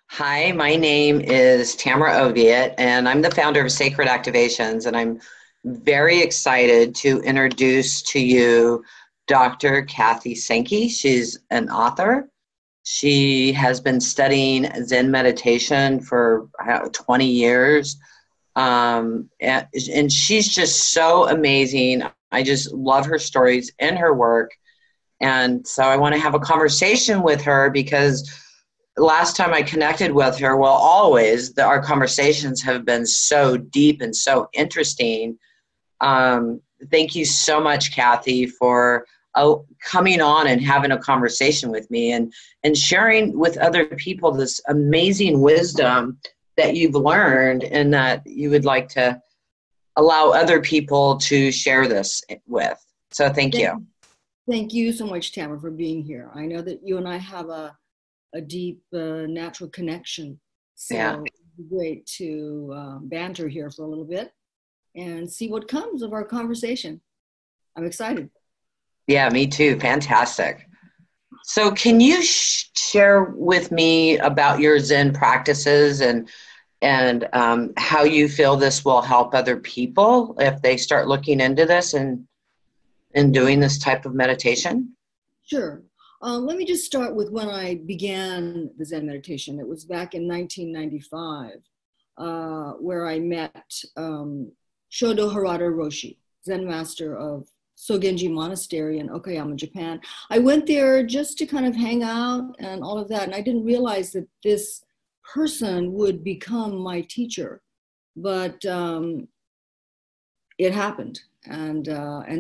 Hi, my name is Tamara Oviatt, and I'm the founder of Sacred Activations, and I'm very excited to introduce to you Dr. Kathy Sankey. She's an author. She has been studying Zen meditation for 20 years, and she's just so amazing. I just love her stories and her work, and so I want to have a conversation with her because last time I connected with her, well, always, our conversations have been so deep and so interesting. Thank you so much, Kathy, for coming on and having a conversation with me and sharing with other people this amazing wisdom that you've learned and that you would like to allow other people to share this with. So thank you. Thank you so much, Tamara, for being here. I know that you and I have a deep natural connection. So Yeah. it'd be great to banter here for a little bit and see what comes of our conversation. I'm excited. Yeah, me too. Fantastic. So can you share with me about your Zen practices and how you feel this will help other people if they start looking into this and doing this type of meditation? Sure. Let me just start with when I began the Zen meditation. It was back in 1995, where I met Shodo Harada Roshi, Zen master of Sogenji Monastery in Okayama, Japan. I went there just to kind of hang out and all of that, and I didn't realize that this person would become my teacher, but it happened, and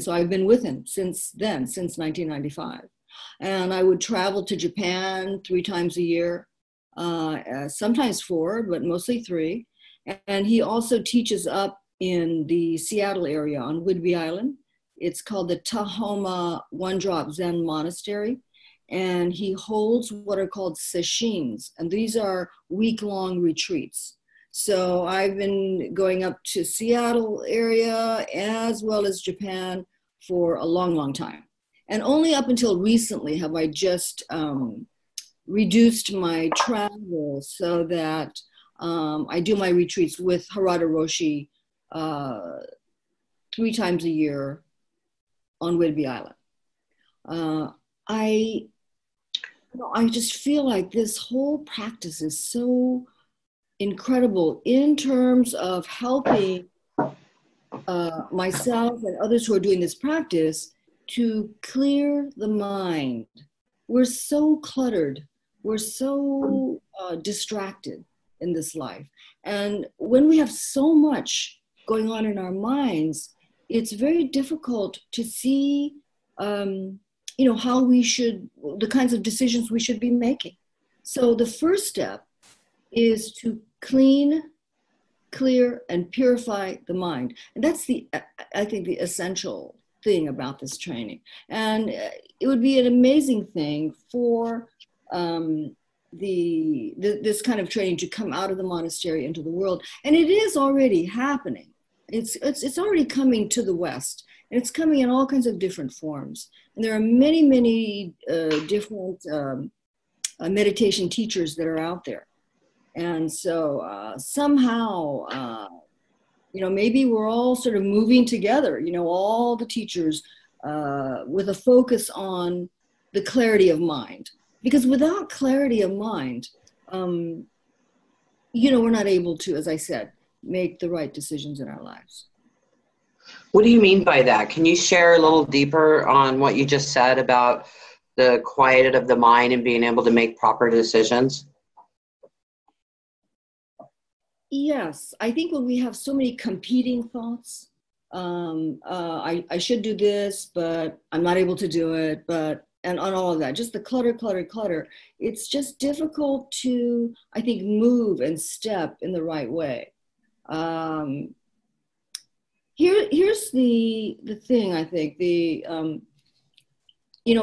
so I've been with him since then, since 1995. And I would travel to Japan 3 times a year, sometimes 4, but mostly 3. And he also teaches up in the Seattle area on Whidbey Island. It's called the Tahoma One Drop Zen Monastery. And he holds what are called sesshins. And these are week-long retreats. So I've been going up to Seattle area as well as Japan for a long, long time. And only up until recently have I just reduced my travel so that I do my retreats with Harada Roshi 3 times a year on Whidbey Island. I just feel like this whole practice is so incredible in terms of helping myself and others who are doing this practice to clear the mind. We're so cluttered. We're so distracted in this life. And when we have so much going on in our minds, it's very difficult to see, how we should, the kinds of decisions we should be making. So the first step is to clean, clear, and purify the mind. And that's I think, the essential thing about this training. And it would be an amazing thing for this kind of training to come out of the monastery into the world. And it is already happening. It's already coming to the West, and it's coming in all kinds of different forms. And there are many, many different meditation teachers that are out there. And so somehow, maybe we're all sort of moving together, all the teachers with a focus on the clarity of mind. Because without clarity of mind, we're not able to, as I said, make the right decisions in our lives. What do you mean by that? Can you share a little deeper on what you just said about the quiet of the mind and being able to make proper decisions? Yes, I think when we have so many competing thoughts, I should do this, but I'm not able to do it, and on all of that, just the clutter, it's just difficult to, I think, move and step in the right way. Here's the thing, I think,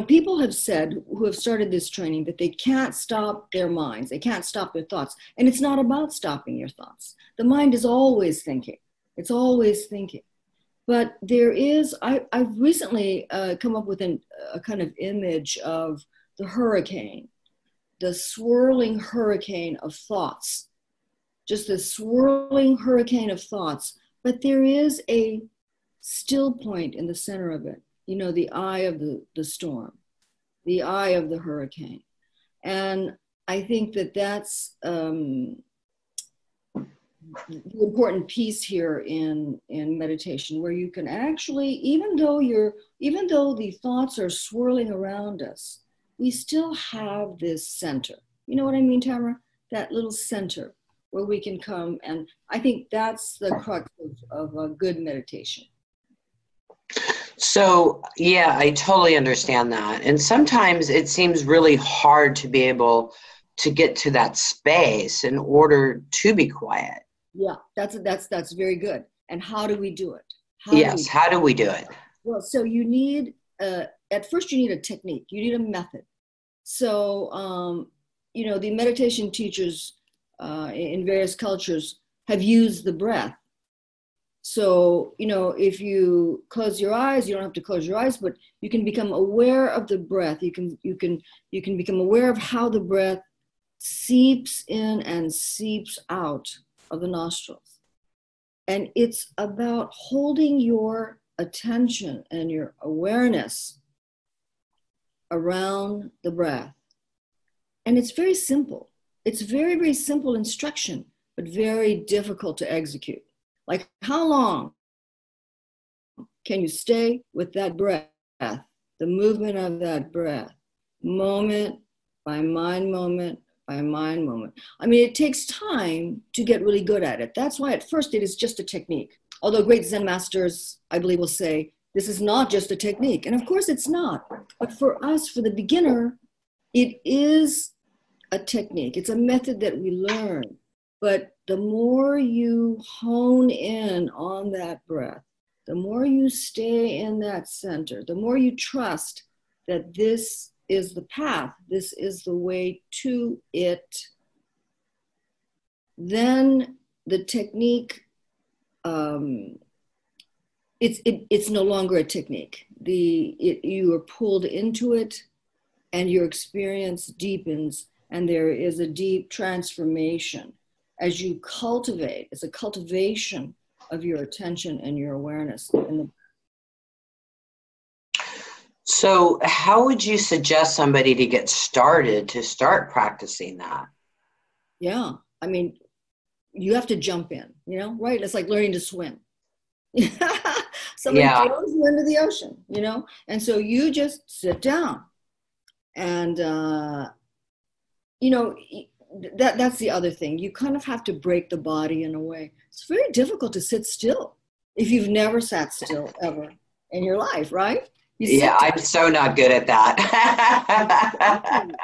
people have said, who have started this training, that they can't stop their minds. They can't stop their thoughts. And it's not about stopping your thoughts. The mind is always thinking. It's always thinking. But I've recently come up with a kind of image of the hurricane. the swirling hurricane of thoughts, just the swirling hurricane of thoughts. But there is a still point in the center of it, you know, the eye of the storm, the eye of the hurricane. And I think that that's the important piece here in meditation, where you can actually, even though the thoughts are swirling around us, we still have this center. You know what I mean, Tamara? That little center where we can come. And I think that's the crux of a good meditation. So, yeah, I totally understand that. And sometimes it seems really hard to be able to get to that space in order to be quiet. Yeah, that's very good. And how do we do it? How do we do it? Well, so you need, at first you need a technique, you need a method. So, you know, the meditation teachers in various cultures have used the breath. So, you know, if you close your eyes, you don't have to close your eyes, but you can become aware of the breath. You can become aware of how the breath seeps in and seeps out of the nostrils. And it's about holding your attention and your awareness around the breath. And it's very simple. It's very, very simple instruction, but very difficult to execute. Like, how long can you stay with that breath, the movement of that breath, moment by mind moment by mind moment? I mean, it takes time to get really good at it. That's why at first it is just a technique. Although great Zen masters, I believe, will say, this is not just a technique. And of course it's not. But for us, for the beginner, it is a technique. It's a method that we learn. But the more you hone in on that breath, the more you stay in that center, the more you trust that this is the path, this is the way to it, then the technique, it's no longer a technique. You are pulled into it, and your experience deepens, and there is a deep transformation as you cultivate. It's a cultivation of your attention and your awareness. So how would you suggest somebody to get started to start practicing that? Yeah, I mean, you have to jump in, you know, right? It's like learning to swim. Somebody throws you into the ocean, you know? And so you just sit down. And, you know, that's the other thing. You kind of have to break the body in a way. It's very difficult to sit still if you've never sat still ever in your life, right? I'm so not good at that.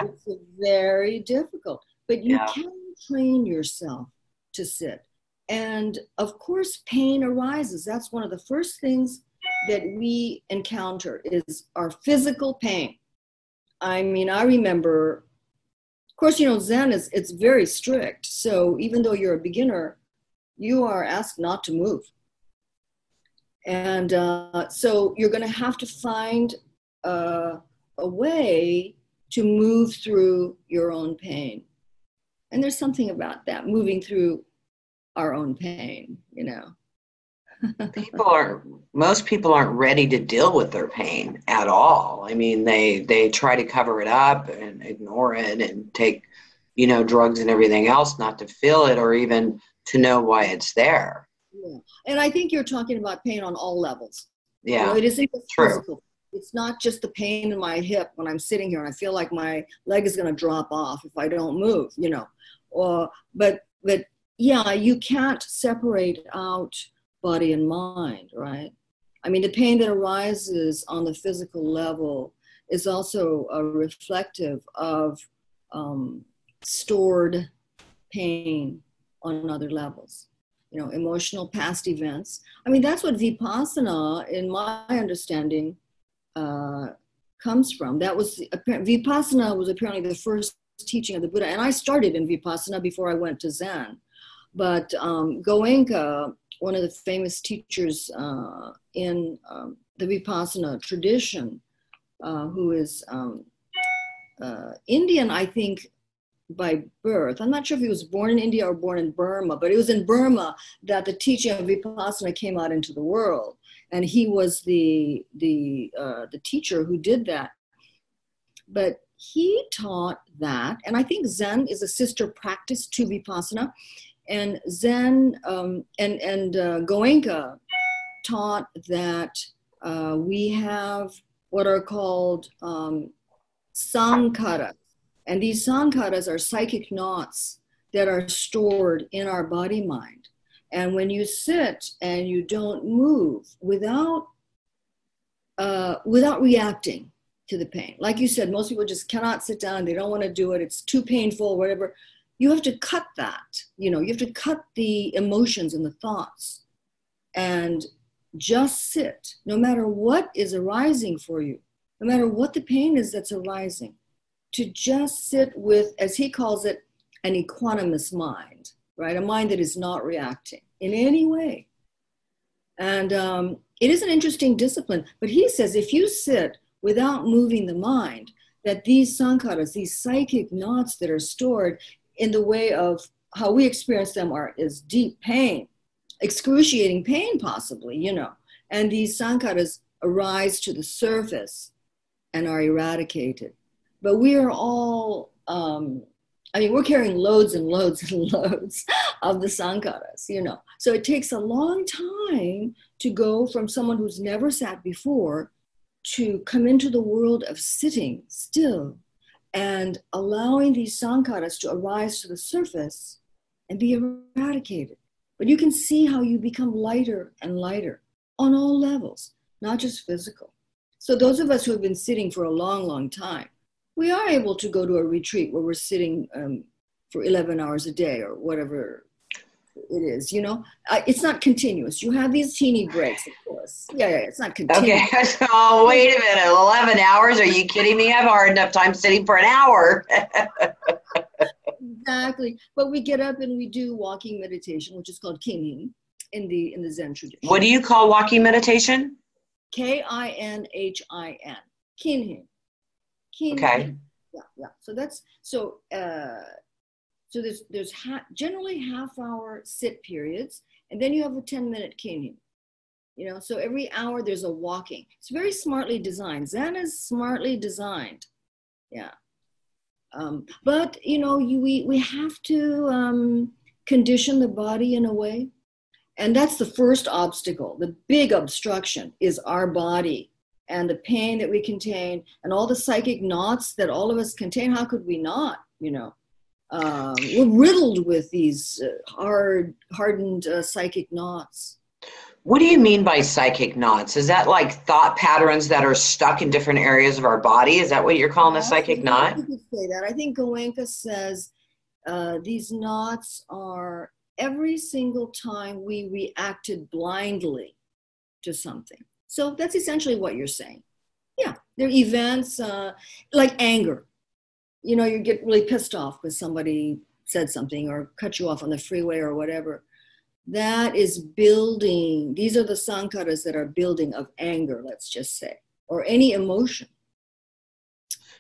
It's very difficult, but you can train yourself to sit. And of course, pain arises. That's one of the first things that we encounter is our physical pain. I mean, I remember, of course, you know, Zen it's very strict. So even though you're a beginner, you are asked not to move. And so you're going to have to find a way to move through your own pain. And there's something about that, moving through our own pain, you know. Most people aren't ready to deal with their pain at all. I mean, they try to cover it up and ignore it and take, you know, drugs and everything else not to feel it or even to know why it's there. Yeah. And I think you're talking about pain on all levels. Yeah, you know, it isn't just true. Physical. It's not just the pain in my hip when I'm sitting here and I feel like my leg is going to drop off if I don't move, you know. But yeah, you can't separate out body and mind, right? I mean, the pain that arises on the physical level is also reflective of stored pain on other levels. You know, emotional past events. I mean, that's what Vipassana, in my understanding, comes from. Vipassana was apparently the first teaching of the Buddha. And I started in Vipassana before I went to Zen. But Goenka, one of the famous teachers in the Vipassana tradition, who is Indian, I think, by birth. I'm not sure if he was born in India or born in Burma, but it was in Burma that the teaching of Vipassana came out into the world. And he was the teacher who did that. But he taught that, and I think Zen is a sister practice to Vipassana. And Zen and Goenka taught that we have what are called sankharas. And these sankharas are psychic knots that are stored in our body mind. And when you sit and you don't move without reacting to the pain, like you said, most people just cannot sit down. They don't want to do it. It's too painful, whatever. You have to cut that. You have to cut the emotions and the thoughts and just sit, no matter what is arising for you, no matter what the pain is that's arising, to just sit with, as he calls it, an equanimous mind, right? A mind that is not reacting in any way. And it is an interesting discipline, but he says if you sit without moving the mind, that these sankharas, these psychic knots that are stored in the way of how we experience them is deep pain, excruciating pain possibly, and these sankharas arise to the surface and are eradicated. But we are all, we're carrying loads and loads and loads of the sankharas, So it takes a long time to go from someone who's never sat before to come into the world of sitting still and allowing these sankharas to arise to the surface and be eradicated. But you can see how you become lighter and lighter on all levels, not just physical. So those of us who have been sitting for a long, long time, we are able to go to a retreat where we're sitting for 11 hours a day or whatever it is, It's not continuous. You have these teeny breaks, of course. Yeah, it's not continuous. Okay, so wait a minute, 11 hours? Are you kidding me? I have a hard enough time sitting for an hour. Exactly. But we get up and we do walking meditation, which is called Ying in the Zen tradition. What do you call walking meditation? Kinhin. Kinhin. Okay. Yeah. So there's generally half-hour sit periods, and then you have a 10-minute kinhin. So every hour there's a walking. It's very smartly designed. Zen is smartly designed. Yeah. But we have to condition the body in a way, and that's the first obstacle. The big obstruction is our body and the pain that we contain and all the psychic knots that all of us contain. How could we not? We're riddled with these hardened psychic knots. What do you mean by psychic knots? Is that like thought patterns that are stuck in different areas of our body? Is that what you're calling a psychic knot? You could say that. I think Goenka says these knots are every single time we reacted blindly to something. So that's essentially what you're saying. Yeah, they're events like anger. You get really pissed off because somebody said something or cut you off on the freeway or whatever. That is building. These are the sankharas that are building of anger, let's just say, or any emotion.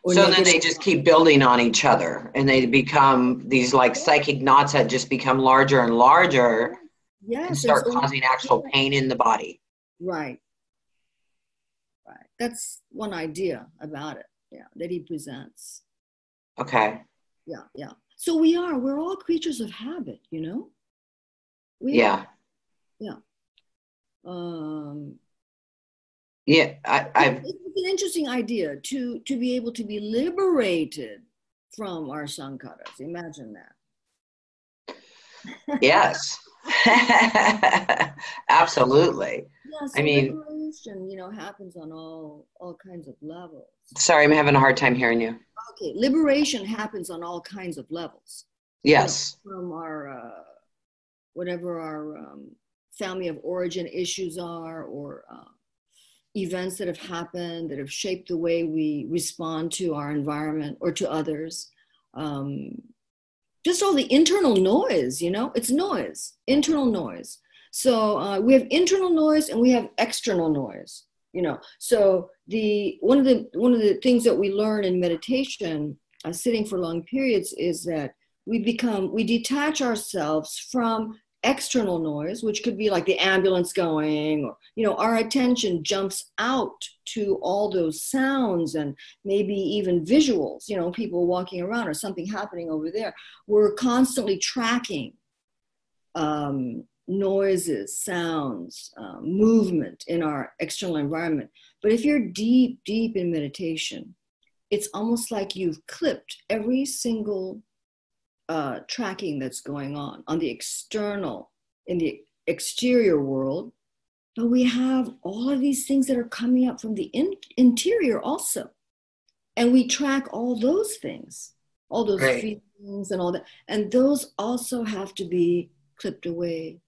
So then they just keep building on each other and they become these like psychic knots that just become larger and larger and start causing actual pain in the body. Right. That's one idea about it, that he presents. Okay. Yeah. So we're all creatures of habit, Yeah. It's an interesting idea to be able to be liberated from our sankharas. Imagine that. Yes. Absolutely. Yeah, so liberation, happens on all kinds of levels. Sorry, I'm having a hard time hearing you. Okay, liberation happens on all kinds of levels. Yes. From our whatever our family of origin issues are, or events that have happened that have shaped the way we respond to our environment or to others. Just all the internal noise, it's noise, internal noise. So we have internal noise and we have external noise, So one of the things that we learn in meditation sitting for long periods is that we detach ourselves from external noise, which could be like the ambulance going, or, our attention jumps out to all those sounds and maybe even visuals, people walking around or something happening over there. We're constantly tracking noises, sounds, movement in our external environment. But if you're deep, deep in meditation, it's almost like you've clipped every single tracking that's going on the external, in the exterior world. But we have all of these things that are coming up from the interior also. And we track all those things, all those Right. feelings and all that. And those also have to be clipped away.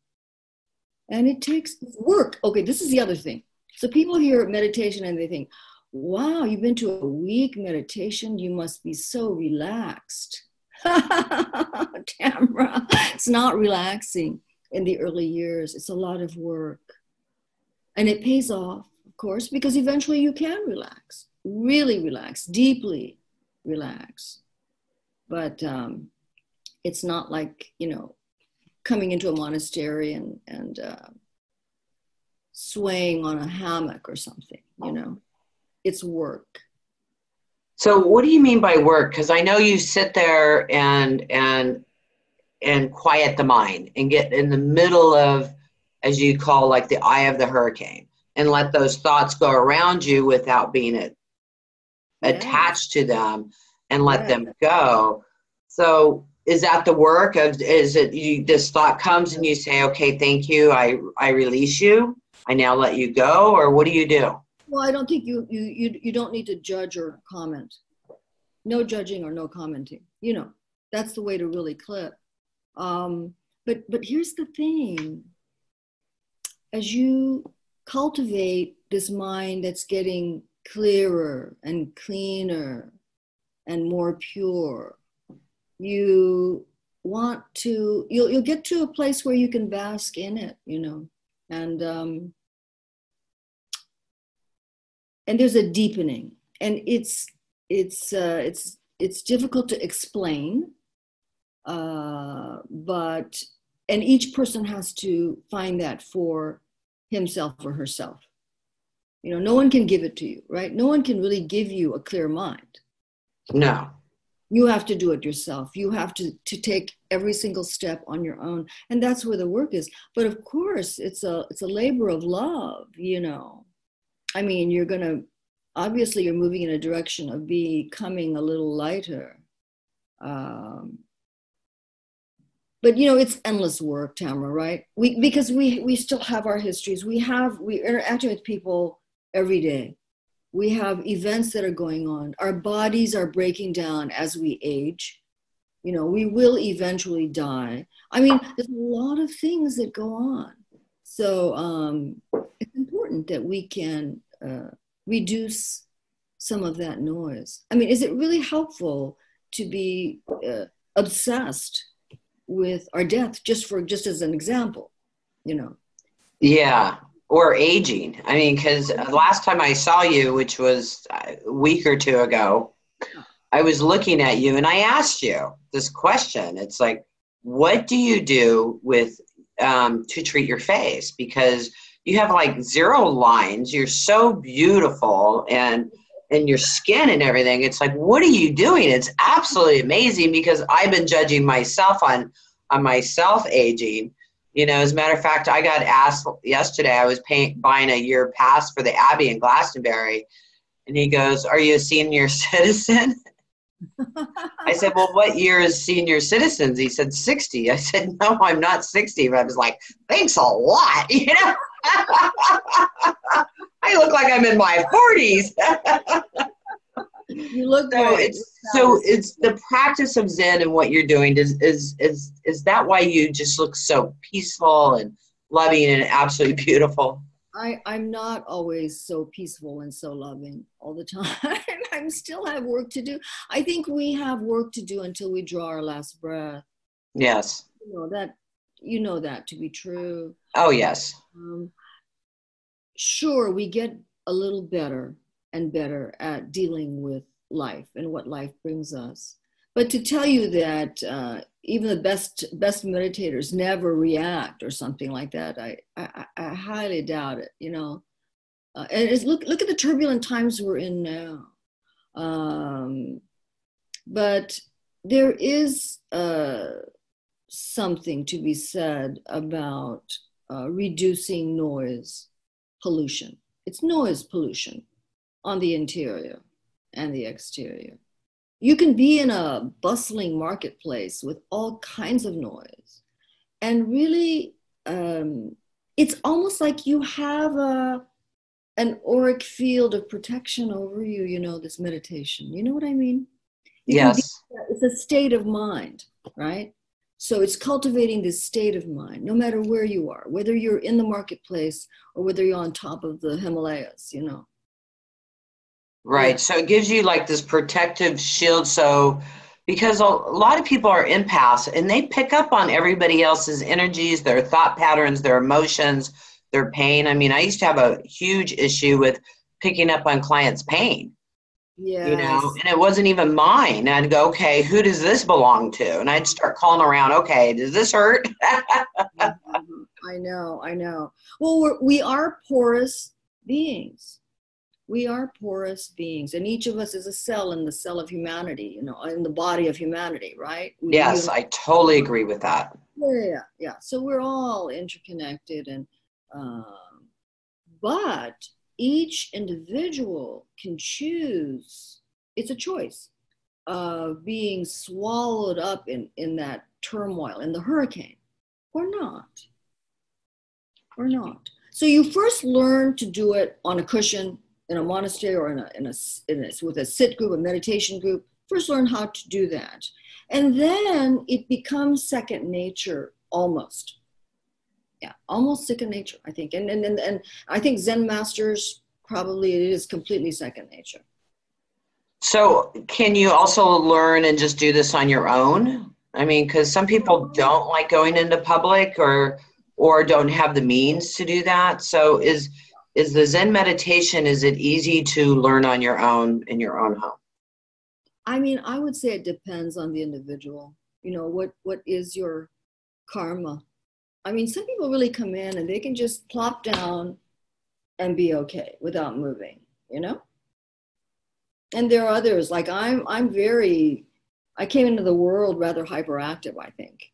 And it takes work. Okay, this is the other thing. So people hear meditation and they think, wow, you've been to a week meditation, you must be so relaxed. Tamara, it's not relaxing in the early years. It's a lot of work. And it pays off, of course, because eventually you can relax, really relax, deeply relax. But it's not like, coming into a monastery and swaying on a hammock or something, It's work. So what do you mean by work? Because I know you sit there and quiet the mind and get in the middle of, as you call, like the eye of the hurricane, and let those thoughts go around you without being attached to them, and let them go. So is that the work of, is it this thought comes and you say, okay, thank you, I release you, I now let you go, or what do you do? Well, I don't think you don't need to judge or comment. No judging or no commenting. That's the way to really clip. But here's the thing. As you cultivate this mind that's getting clearer and cleaner and more pure, you'll get to a place where you can bask in it, and there's a deepening, and it's difficult to explain, but each person has to find that for himself or herself. No one can give it to you, right? No one can really give you a clear mind. No. You have to do it yourself. You have to take every single step on your own. And that's where the work is. But of course, it's a labor of love, I mean, obviously you're moving in a direction of becoming a little lighter. But it's endless work, Tamara, right? Because we still have our histories. We're interacting with people every day. We have events that are going on. Our bodies are breaking down as we age. We will eventually die. I mean, there's a lot of things that go on. So it's important that we can reduce some of that noise. I mean, is it really helpful to be obsessed with our death, just as an example, Yeah, or aging. I mean, because last time I saw you, which was a week or two ago, I was looking at you and I asked you this question. It's like, what do you do with to treat your face? Because you have like 0 lines. You're so beautiful, and your skin and everything. It's like, what are you doing? It's absolutely amazing, because I've been judging myself on myself aging. As a matter of fact, I got asked yesterday, I was buying a year pass for the Abbey in Glastonbury, and he goes, are you a senior citizen? I said, well, what year is senior citizens? He said 60. I said, no, I'm not 60. But I was like, thanks a lot. I look like I'm in my 40s. You look so it's the practice of Zen, and what you're doing is that why you just look so peaceful and loving and absolutely beautiful? I'm not always so peaceful and so loving all the time. I still have work to do. I think we have work to do until we draw our last breath. Yes. You know that to be true. Oh, yes. Sure, we get a little better and better at dealing with life and what life brings us. But to tell you that even the best meditators never react or something like that, I highly doubt it. You know, and it's, look at the turbulent times we're in now. But there is something to be said about reducing noise pollution. It's noise pollution on the interior and the exterior. You can be in a bustling marketplace with all kinds of noise, and really, it's almost like you have an auric field of protection over you. You know, this meditation. You know what I mean? You can be, Yes. it's a state of mind, right? So it's cultivating this state of mind, no matter where you are, whether you're in the marketplace or whether you're on top of the Himalayas, you know. Right. Yeah. So it gives you like this protective shield. So, because a lot of people are empaths and they pick up on everybody else's energies, their thought patterns, their emotions, their pain. I mean, I used to have a huge issue with picking up on clients' pain, you know, Yes. and it wasn't even mine. I'd go, okay, who does this belong to? And I'd start calling around, okay, does this hurt? Mhm. I know. Well, we are porous beings. We are porous beings, and each of us is a cell in the cell of humanity, you know, in the body of humanity, right? We Yes, I totally agree with that. yeah. So we're all interconnected, and um, but each individual can choose. It's a choice of being swallowed up in that turmoil, in the hurricane, or not, or not. So you first learn to do it on a cushion in a monastery or with a sit group, a meditation group. First learn how to do that. And then it becomes second nature almost. Yeah, almost second nature, I think. And I think Zen masters, probably it is completely second nature. So can you also learn and just do this on your own? I mean, because some people don't like going into public or don't have the means to do that. So is the Zen meditation, is it easy to learn on your own in your own home? I mean, I would say it depends on the individual. You know, what is your karma? I mean, some people really come in and they can just plop down and be okay without moving, you know? And there are others, like I came into the world rather hyperactive, I think.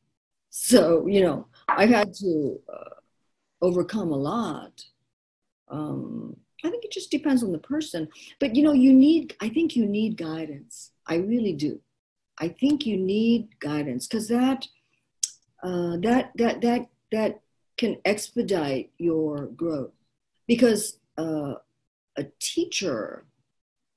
So, you know, I've had to overcome a lot. I think it just depends on the person. But, you know, I think you need guidance. I really do. I think you need guidance because that can expedite your growth. Because a teacher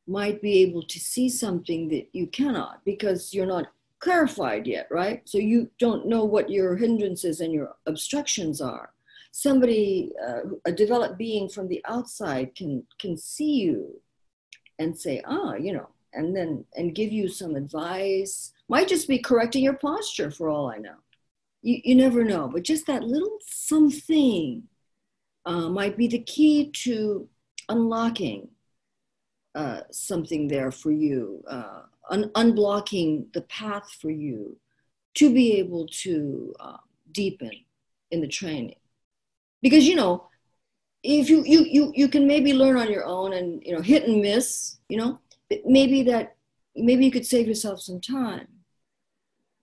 might be able to see something that you cannot because you're not clarified yet, right? So you don't know what your hindrances and your obstructions are. Somebody, a developed being from the outside can see you and say, you know, and give you some advice. Might just be correcting your posture for all I know. You never know, but just that little something might be the key to unlocking something there for you, unblocking the path for you to be able to deepen in the training. Because, you know, if you can maybe learn on your own and, you know, hit and miss, you know, maybe you could save yourself some time,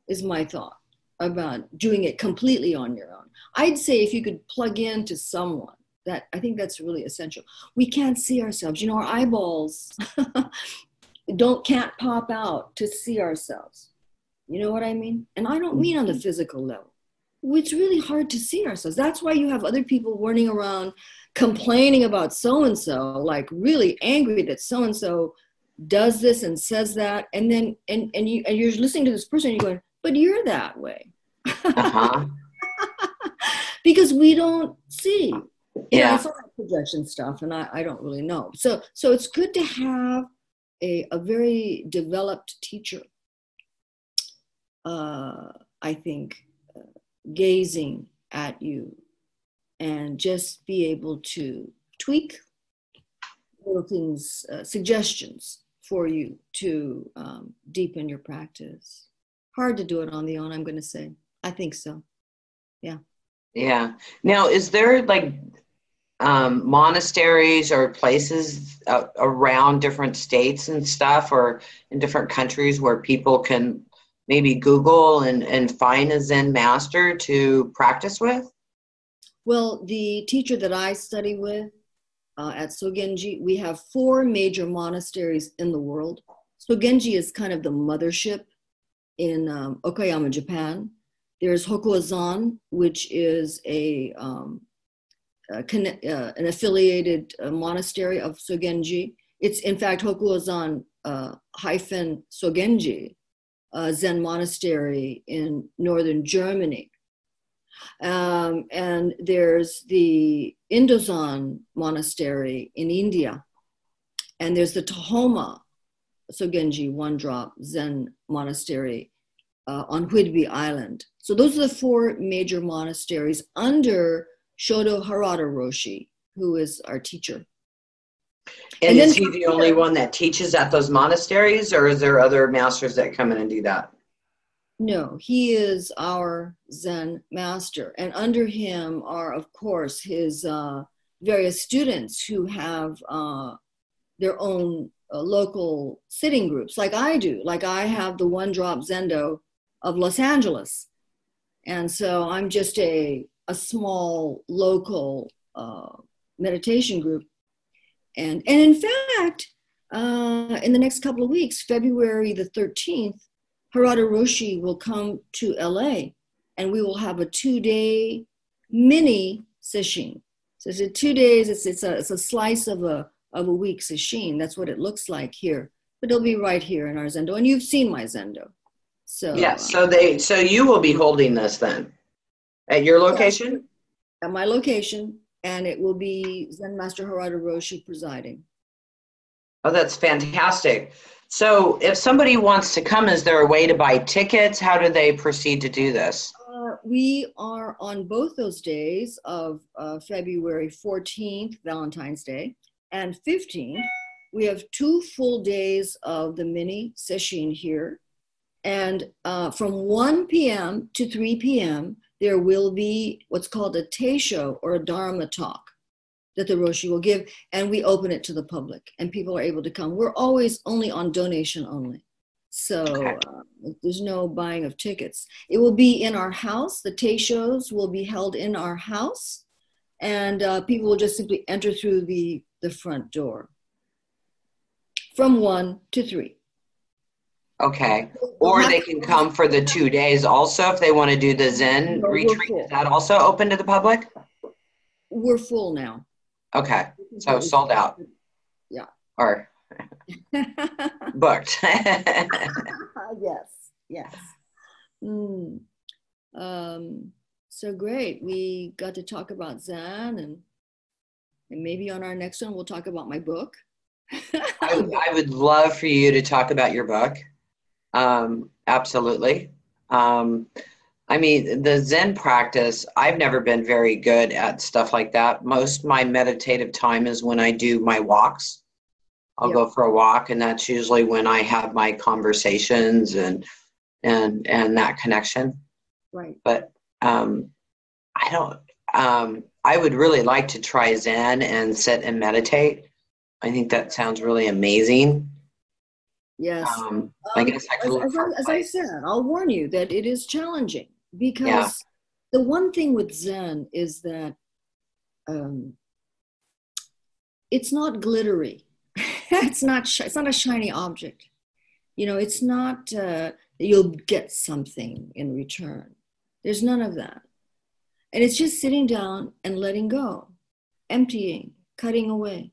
is my thought about doing it completely on your own. I'd say if you could plug into someone, that I think that's really essential. We can't see ourselves. You know, our eyeballs can't pop out to see ourselves. You know what I mean? And I don't mean on the physical level. It's really hard to see ourselves. That's why you have other people running around complaining about so-and-so, like really angry that so-and-so does this and says that. And then, and you're listening to this person and you're going, but you're that way. Uh-huh. Because we don't see. You know, Yeah. it's all that projection stuff, and I don't really know. So it's good to have a very developed teacher, I think, gazing at you and just be able to tweak little things, suggestions for you to deepen your practice. Hard to do it on the own, I'm going to say. I think so. Yeah. Yeah. Now, is there like monasteries or places around different states and stuff, or in different countries where people can maybe Google and find a Zen master to practice with? Well, the teacher that I study with at Sogenji, we have 4 major monasteries in the world. Sogenji is kind of the mothership in Okayama, Japan. There's Hokuazan, which is an affiliated monastery of Sogenji. It's in fact Hokuazan hyphen Sogenji, Zen monastery in northern Germany. And there's the Indozan monastery in India. And there's the Tahoma Sogenji One Drop Zen monastery on Whidbey Island. So those are the 4 major monasteries under Shodo Harada Roshi, who is our teacher. And is he the only one that teaches at those monasteries, or is there other masters that come in and do that? No, he is our Zen master. And under him are, of course, his various students who have their own local sitting groups, like I do. Like I have the One Drop Zendo of Los Angeles. And so I'm just a small local meditation group. And in fact, in the next couple of weeks, February the 13th, Harada Roshi will come to LA and we will have a 2-day mini sesshin. So it's 2 days, it's a slice of a week sesshin. That's what it looks like here. But it'll be right here in our Zendo. And you've seen my Zendo. So yes, so you will be holding this then at your location? Yes, at my location, and it will be Zen Master Harada Roshi presiding. Oh, that's fantastic. So if somebody wants to come, is there a way to buy tickets? How do they proceed to do this? We are on both those days of February 14th, Valentine's Day, and 15th. We have 2 full days of the mini sesshin here. And from 1 p.m. to 3 p.m., there will be what's called a teisho, or a Dharma talk, that the Roshi will give, and we open it to the public, and people are able to come. We're always only on donation only. So there's no buying of tickets. It will be in our house. The teishos will be held in our house, and people will just simply enter through the front door from 1 to 3. Okay. Or they can come for the 2 days also if they want to do the Zen retreat. Is that also open to the public? We're full now. Okay. So sold out. Yeah. Or booked. Yes. So great. We got to talk about Zen, and maybe on our next one, we'll talk about my book. I would love for you to talk about your book. Absolutely. I mean, the Zen practice, I've never been very good at stuff like that. Most of my meditative time is when I do my walks. I'll go for a walk, and that's usually when I have my conversations and that connection. Right. But I don't. I would really like to try Zen and sit and meditate. I think that sounds really amazing. Yes. I guess I could look for a as I said, I'll warn you that it is challenging, because the one thing with Zen is that it's not glittery. It's not a shiny object. You know, it's not you'll get something in return. There's none of that. And it's just sitting down and letting go, emptying, cutting away.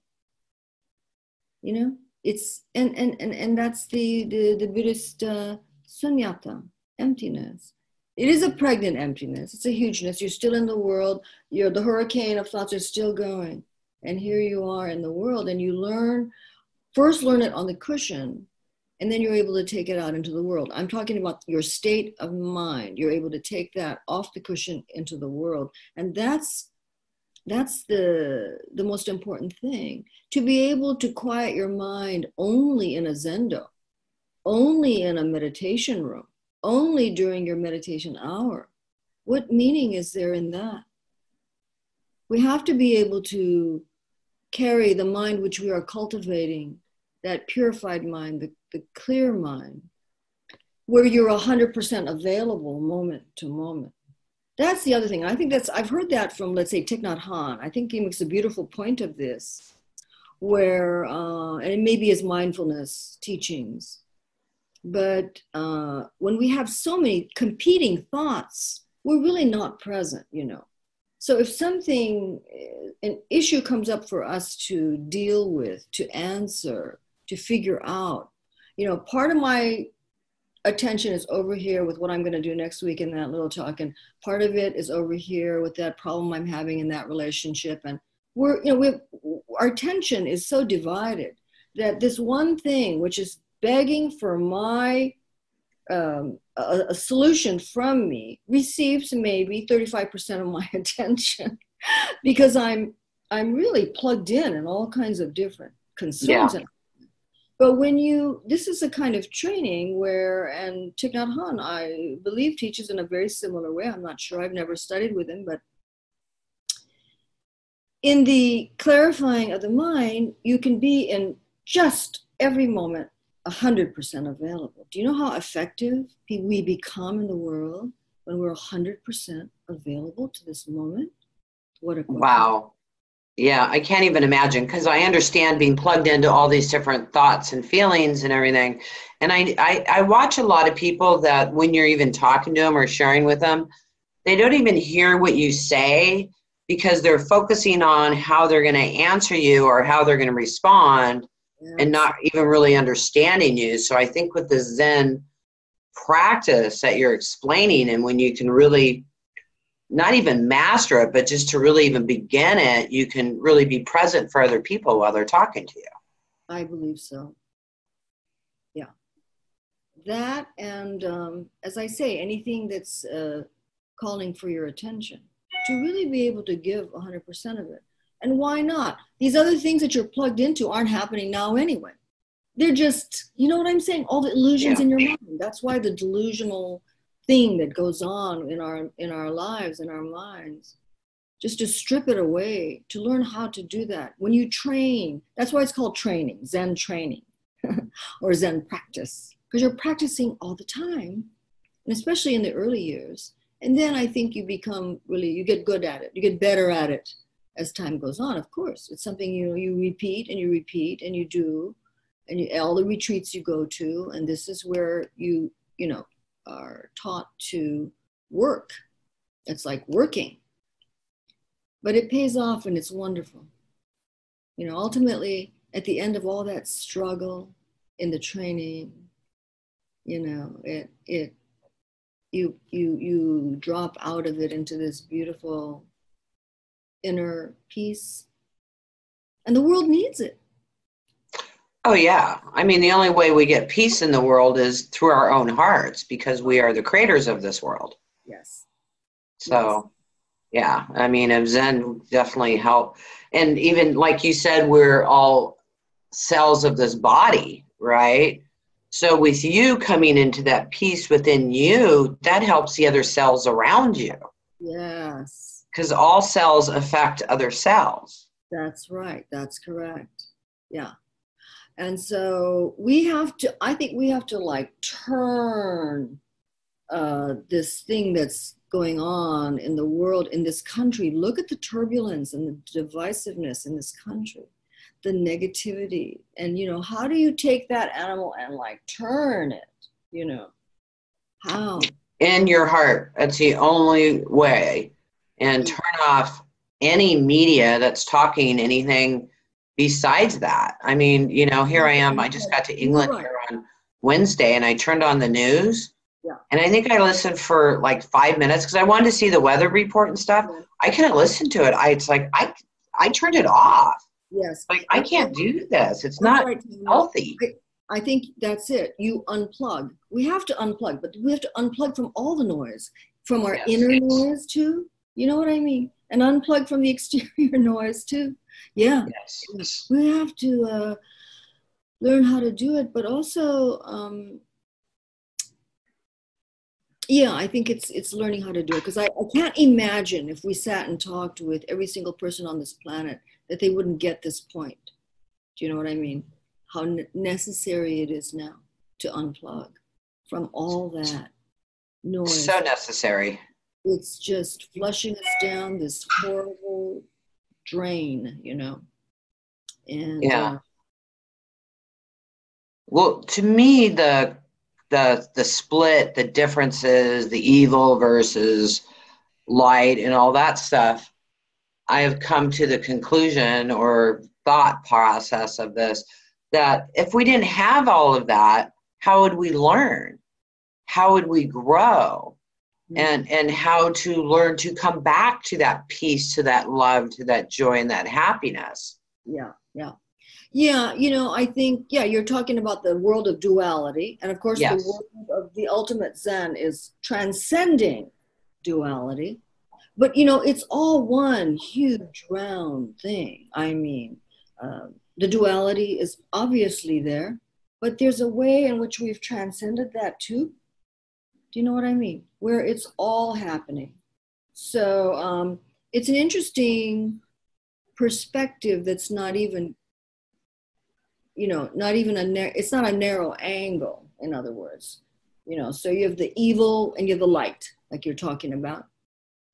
You know, it's and that's the Buddhist sunyata, emptiness. It is a pregnant emptiness. It's a hugeness. You're still in the world. The hurricane of thoughts are still going. And here you are in the world, and you first learn it on the cushion, and then you're able to take it out into the world. I'm talking about your state of mind. You're able to take that off the cushion into the world. And that's That's the most important thing. To be able to quiet your mind only in a zendo, only in a meditation room, only during your meditation hour. What meaning is there in that? We have to be able to carry the mind which we are cultivating, that purified mind, the clear mind, where you're 100% available moment to moment. That's the other thing. I think I've heard that from, let's say, Thich Nhat Hanh. I think he makes a beautiful point of this, where, and it may be his mindfulness teachings, but when we have so many competing thoughts, we're really not present, you know. So if an issue comes up for us to deal with, to answer, to figure out, you know, part of my attention is over here with what I'm going to do next week in that little talk, and part of it is over here with that problem I'm having in that relationship. And our attention is so divided that this one thing, which is begging for my a solution from me, receives maybe 35% of my attention because I'm really plugged in all kinds of different concerns. Yeah. But this is a kind of training where, and Thich Nhat Hanh, I believe, teaches in a very similar way. I'm not sure, I've never studied with him, but in the clarifying of the mind, you can be in just every moment 100% available. Do you know how effective we become in the world when we're 100% available to this moment? Wow. Yeah, I can't even imagine, because I understand being plugged into all these different thoughts and feelings and everything. And I watch a lot of people that when you're even talking to them or sharing with them, they don't even hear what you say because they're focusing on how they're going to answer you or how they're going to respond. Yes. And not even really understanding you. So I think with the Zen practice that you're explaining, and when you can really not even master it, but just to really even begin it, you can really be present for other people while they're talking to you. I believe so. Yeah. That, and as I say, anything that's calling for your attention, to really be able to give 100% of it. And why not? These other things that you're plugged into aren't happening now anyway. They're just, you know what I'm saying? All the illusions in your mind. That's why the delusional thing that goes on in our lives, in our minds, just to strip it away, to learn how to do that. When you train, that's why it's called training, Zen training, or Zen practice, because you're practicing all the time, and especially in the early years. And then I think you get good at it. You get better at it as time goes on. Of course, it's something, you know, you repeat and you do, and all the retreats you go to, and this is where you know, are taught to work. It's like working, but it pays off and it's wonderful. You know, ultimately, at the end of all that struggle in the training, you know, you drop out of it into this beautiful inner peace, and the world needs it. Oh yeah. I mean, the only way we get peace in the world is through our own hearts, because we are the creators of this world. Yes. So yeah, I mean, Zen definitely help. And even like you said, we're all cells of this body, right? So with you coming into that peace within you, that helps the other cells around you. Yes. Because all cells affect other cells. That's right. That's correct. Yeah. And so I think we have to like turn this thing that's going on in the world, in this country. Look at the turbulence and the divisiveness in this country, the negativity. And, you know, how do you take that animal and like turn it, you know? How? In your heart. That's the only way. And turn off any media that's talking anything besides that. I mean, you know, here I am. I just got to England here on Wednesday, and I turned on the news. Yeah. And I think I listened for like 5 minutes because I wanted to see the weather report and stuff. Yeah. I couldn't listen to it. It's like I turned it off. Yes. Like, I can't do this. It's not healthy. I think that's it. You unplug. We have to unplug, but we have to unplug from all the noise, from our inner noise too. You know what I mean? and unplug from the exterior noise too. Yeah. Yes. We have to learn how to do it, but also, yeah, I think it's learning how to do it, because I can't imagine if we sat and talked with every single person on this planet that they wouldn't get this point. Do you know what I mean? How necessary it is now to unplug from all that noise. So necessary. It's just flushing us down this horrible drain, you know. And yeah. Well, to me, the split, the differences, the evil versus light and all that stuff, I have come to the conclusion or thought process of this, that if we didn't have all of that, how would we learn? How would we grow? And how to learn to come back to that peace, to that love, to that joy and that happiness. Yeah, you know, I think, you're talking about the world of duality. And of course, yes. The world of the ultimate Zen is transcending duality. But, you know, it's all one huge round thing. I mean, the duality is obviously there, but there's a way in which we've transcended that too. Do you know what I mean? Where it's all happening. So it's an interesting perspective that's not even, you know, it's not a narrow angle, in other words. You know, so you have the evil and you have the light, like you're talking about.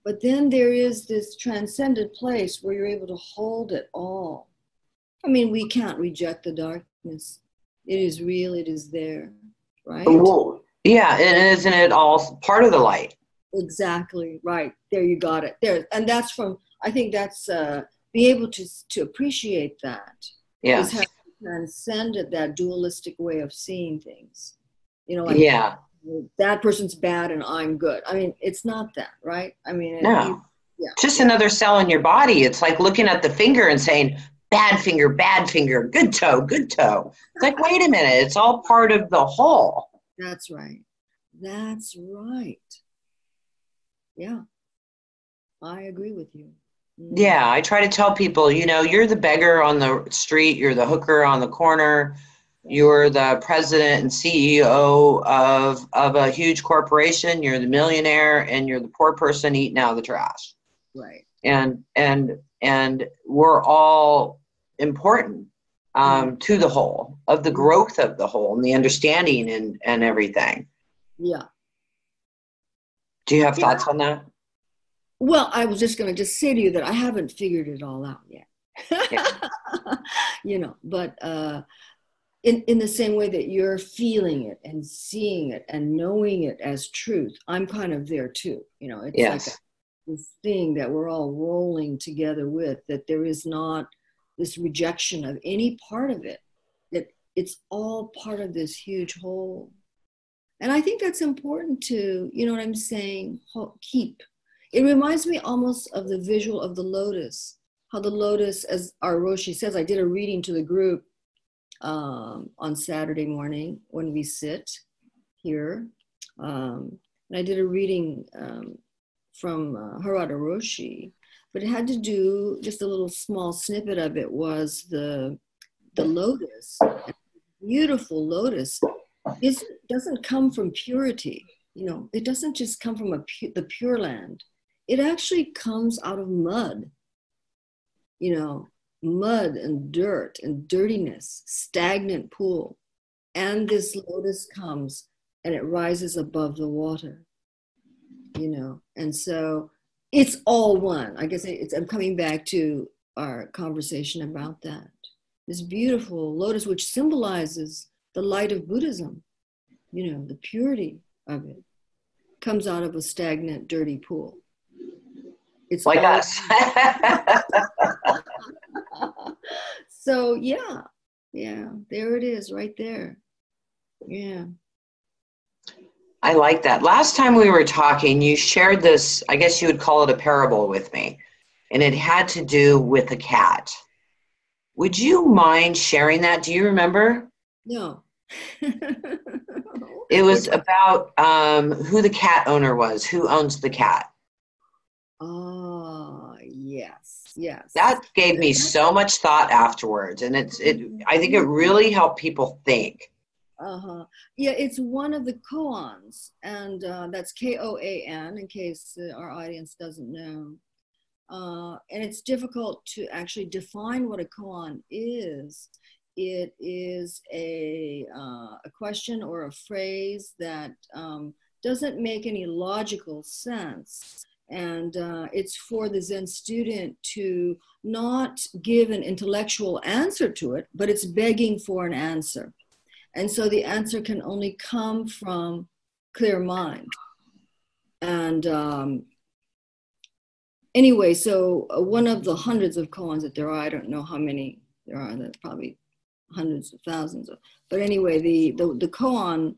But then there is this transcended place where you're able to hold it all. I mean, we can't reject the darkness. It is real, it is there, right? Well, yeah, and isn't it all part of the light? Exactly, right. There, you got it. There, and that's from, I think that's be able to appreciate that. Yeah. Is having transcended that dualistic way of seeing things. You know, like, yeah, that person's bad and I'm good. I mean, it's not that, right? I mean, no. Just another cell in your body. It's like looking at the finger and saying, bad finger, good toe, good toe. It's like, wait a minute, it's all part of the whole. That's right. That's right. Yeah, I agree with you. Yeah, I try to tell people, you know, you're the beggar on the street, you're the hooker on the corner, you're the president and CEO of a huge corporation, you're the millionaire, and you're the poor person eating out of the trash. Right. And we're all important to the whole, of the growth of the whole and the understanding and everything. Yeah. Do you have thoughts on that? Well, I was just going to just say to you that I haven't figured it all out yet. Yeah. You know, but in the same way that you're feeling it and seeing it and knowing it as truth, I'm kind of there too. You know, it's like this thing that we're all rolling together with, that there is not this rejection of any part of it, that it's all part of this huge whole. And I think that's important to, you know what I'm saying, keep. It reminds me almost of the visual of the lotus, how the lotus, as our Roshi says, I did a reading to the group on Saturday morning when we sit here. And I did a reading from Harada Roshi, but it had to do, just a little small snippet of it was the lotus, beautiful lotus. It doesn't come from purity, you know, it doesn't just come from the Pure Land. It actually comes out of mud, you know, mud and dirt and dirtiness, stagnant pool. And this lotus comes and it rises above the water, you know. And so it's all one. I guess I'm coming back to our conversation about that. This beautiful lotus, which symbolizes the light of Buddhism, you know, the purity of it, comes out of a stagnant, dirty pool. It's like us. So yeah, there it is right there. Yeah. I like that. Last time we were talking, you shared this, I guess you would call it a parable with me, and it had to do with a cat. Would you mind sharing that? Do you remember? No. It was about who the cat owner was, who owns the cat. Yes, yes. That gave me so much thought afterwards, and I think it really helped people think. Uh-huh. Yeah, it's one of the koans, and that's Koan, in case our audience doesn't know. And it's difficult to actually define what a koan is. It is a question or a phrase that doesn't make any logical sense. And it's for the Zen student to not give an intellectual answer to it, but it's begging for an answer. And so the answer can only come from clear mind. And anyway, so one of the hundreds of koans that there are, I don't know how many there are, there's probably hundreds of thousands. But anyway, the koan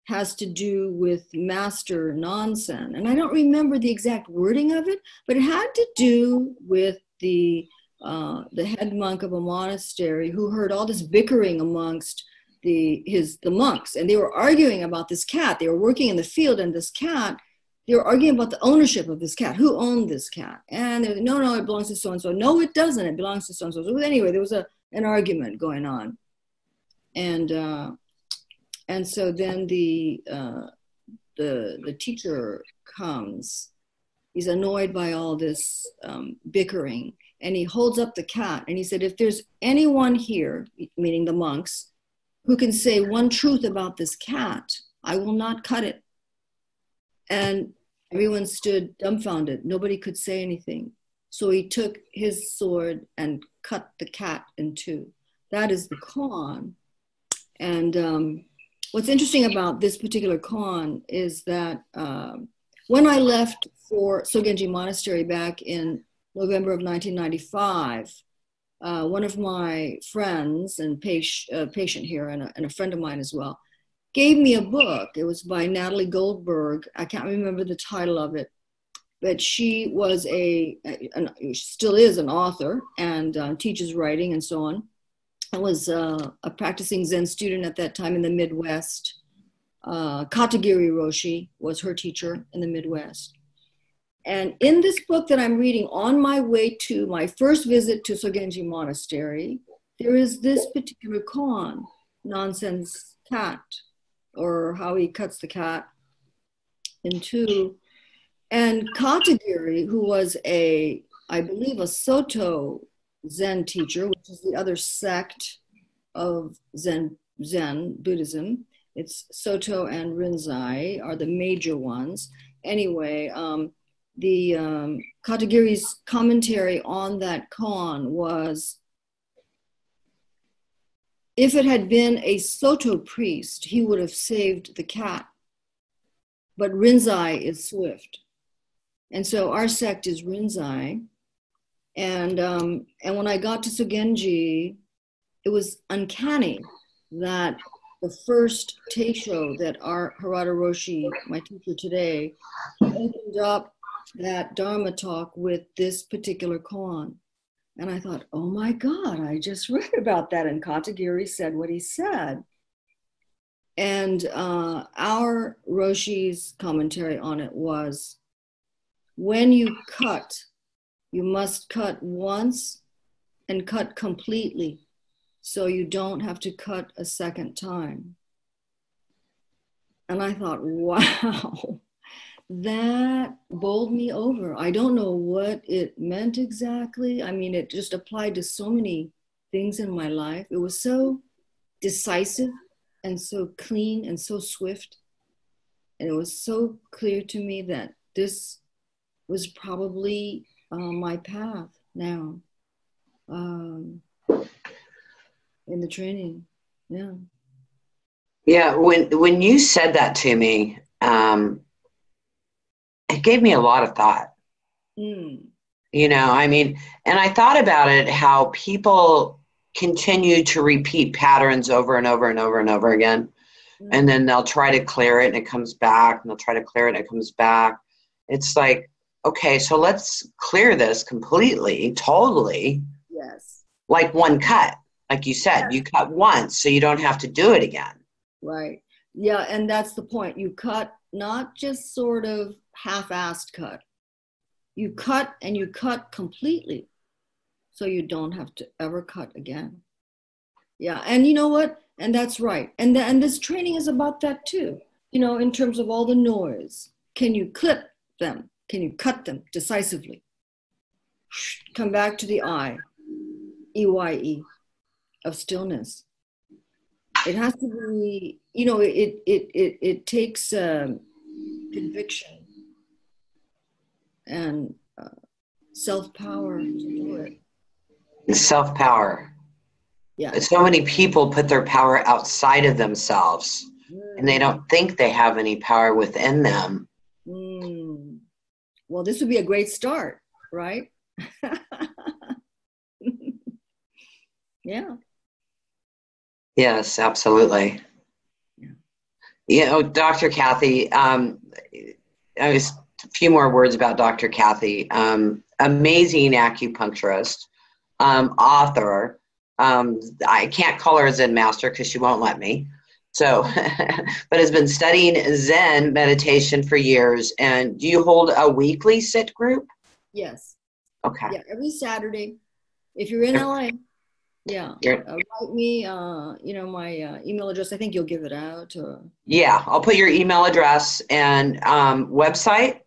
has to do with Master Nansen. And I don't remember the exact wording of it, but it had to do with the head monk of a monastery who heard all this bickering amongst the monks. And they were arguing about this cat. They were working in the field, and this cat, they were arguing about the ownership of this cat. Who owned this cat? And they were, no, it belongs to so-and-so. No, it doesn't. It belongs to so-and-so. So anyway, there was an argument going on. And so then the teacher comes. He's annoyed by all this bickering, and he holds up the cat, and he said, if there's anyone here, meaning the monks, who can say one truth about this cat, I will not cut it. And everyone stood dumbfounded. Nobody could say anything. So he took his sword and cut the cat in two. That is the koan. And what's interesting about this particular koan is that when I left for Sogenji Monastery back in November of 1995, one of my friends and patient here, and a friend of mine as well, gave me a book. It was by Natalie Goldberg. I can't remember the title of it, but she was still is an author and teaches writing and so on. I was a practicing Zen student at that time in the Midwest. Katagiri Roshi was her teacher in the Midwest. And in this book that I'm reading on my way to my first visit to Sogenji Monastery, there is this particular koan, Nonsense Cat, or how he cuts the cat in two. And Katagiri, who was I believe a Soto Zen teacher, which is the other sect of Zen Buddhism. It's Soto and Rinzai are the major ones. Anyway, the Katagiri's commentary on that koan was, if it had been a Soto priest, he would have saved the cat. But Rinzai is swift. And so our sect is Rinzai. And when I got to Sogenji, it was uncanny that the first Teisho that our Harada Roshi, my teacher today, opened up that Dharma talk with this particular koan. And I thought, oh my God, I just read about that. And Katagiri said what he said. And our Roshi's commentary on it was, when you cut, you must cut once and cut completely, so you don't have to cut a second time. And I thought, wow, that bowled me over. I don't know what it meant exactly. I mean, it just applied to so many things in my life. It was so decisive and so clean and so swift. And it was so clear to me that this was probably my path now in the training. Yeah. Yeah. When you said that to me, it gave me a lot of thought. Mm. You know, I mean, and I thought about it, how people continue to repeat patterns over and over and over and over again. Mm. And then they'll try to clear it and it comes back, and they'll try to clear it and it comes back. It's like, okay, so let's clear this completely, totally. Yes. Like one cut. Like you said, Yes. You cut once, so you don't have to do it again. Right. Yeah, and that's the point. You cut, not just sort of half-assed cut. You cut, and you cut completely, so you don't have to ever cut again. Yeah, and you know what? And that's right. And this training is about that too. You know, in terms of all the noise, can you clip them? Can you cut them decisively? Come back to the I, EYE, of stillness. It has to be, you know, it takes conviction and self-power to do it. Self-power. Yeah. So many people put their power outside of themselves, and they don't think they have any power within them. Well, this would be a great start, right? Yeah. Yes, absolutely. Yeah. You know, Dr. Kathy, a few more words about Dr. Kathy. Amazing acupuncturist, author. I can't call her a Zen master because she won't let me. So, but has been studying Zen meditation for years. And do you hold a weekly sit group? Yes. Okay. Yeah, every Saturday. If you're in LA, yeah, write me. You know, my email address. I think you'll give it out. Yeah, I'll put your email address and website.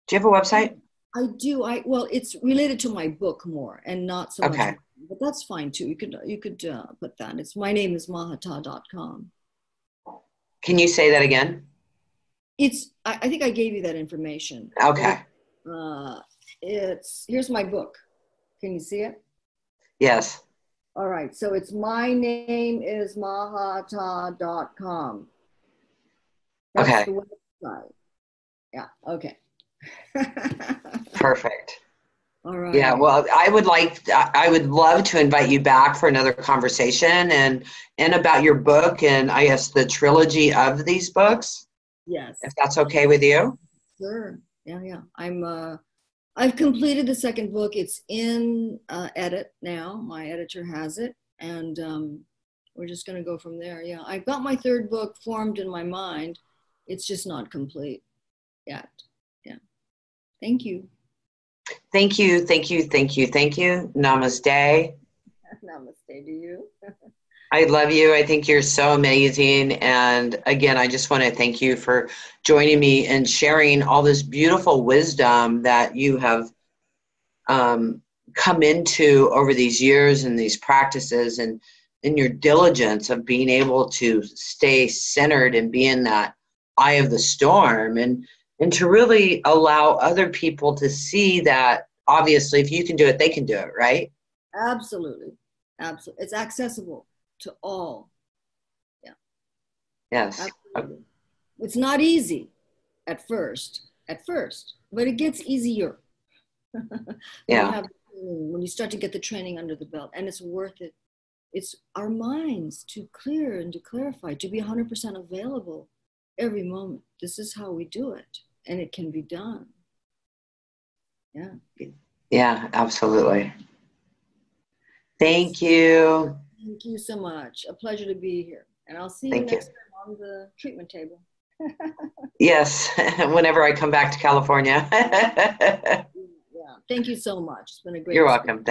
Do you have a website? I do. Well, it's related to my book more, and not so much. Okay. But that's fine too. You could put that. It's my name is Mahataa.com. Can you say that again? It's. I think I gave you that information. Okay. Here's my book. Can you see it? Yes. All right. So it's my name is Mahataa.com. That's Okay. the website. Yeah. Okay. Perfect. All right. Yeah, well, I would love to invite you back for another conversation and about your book and I guess the trilogy of these books. Yes. If that's okay with you. Sure. Yeah. I've completed the second book. It's in edit now. My editor has it, and we're just going to go from there. Yeah, I've got my third book formed in my mind. It's just not complete yet. Yeah. Thank you. Thank you. Namaste. Namaste to you. I love you. I think you're so amazing. And again, I just want to thank you for joining me and sharing all this beautiful wisdom that you have come into over these years and these practices and in your diligence of being able to stay centered and be in that eye of the storm and to really allow other people to see that obviously if you can do it, they can do it, right? Absolutely. It's accessible to all. Yeah. Yes. Absolutely. It's not easy at first, but it gets easier. Yeah. When you start to get the training under the belt, and it's worth it. It's our minds to clear and to clarify, to be 100% available every moment. This is how we do it, and it can be done. Yeah. Yeah, absolutely. Thank you. Thank you so much. A pleasure to be here. And I'll see you Thank next time on the treatment table. Yes, whenever I come back to California. Yeah. Thank you so much. It's been a great You're experience. welcome.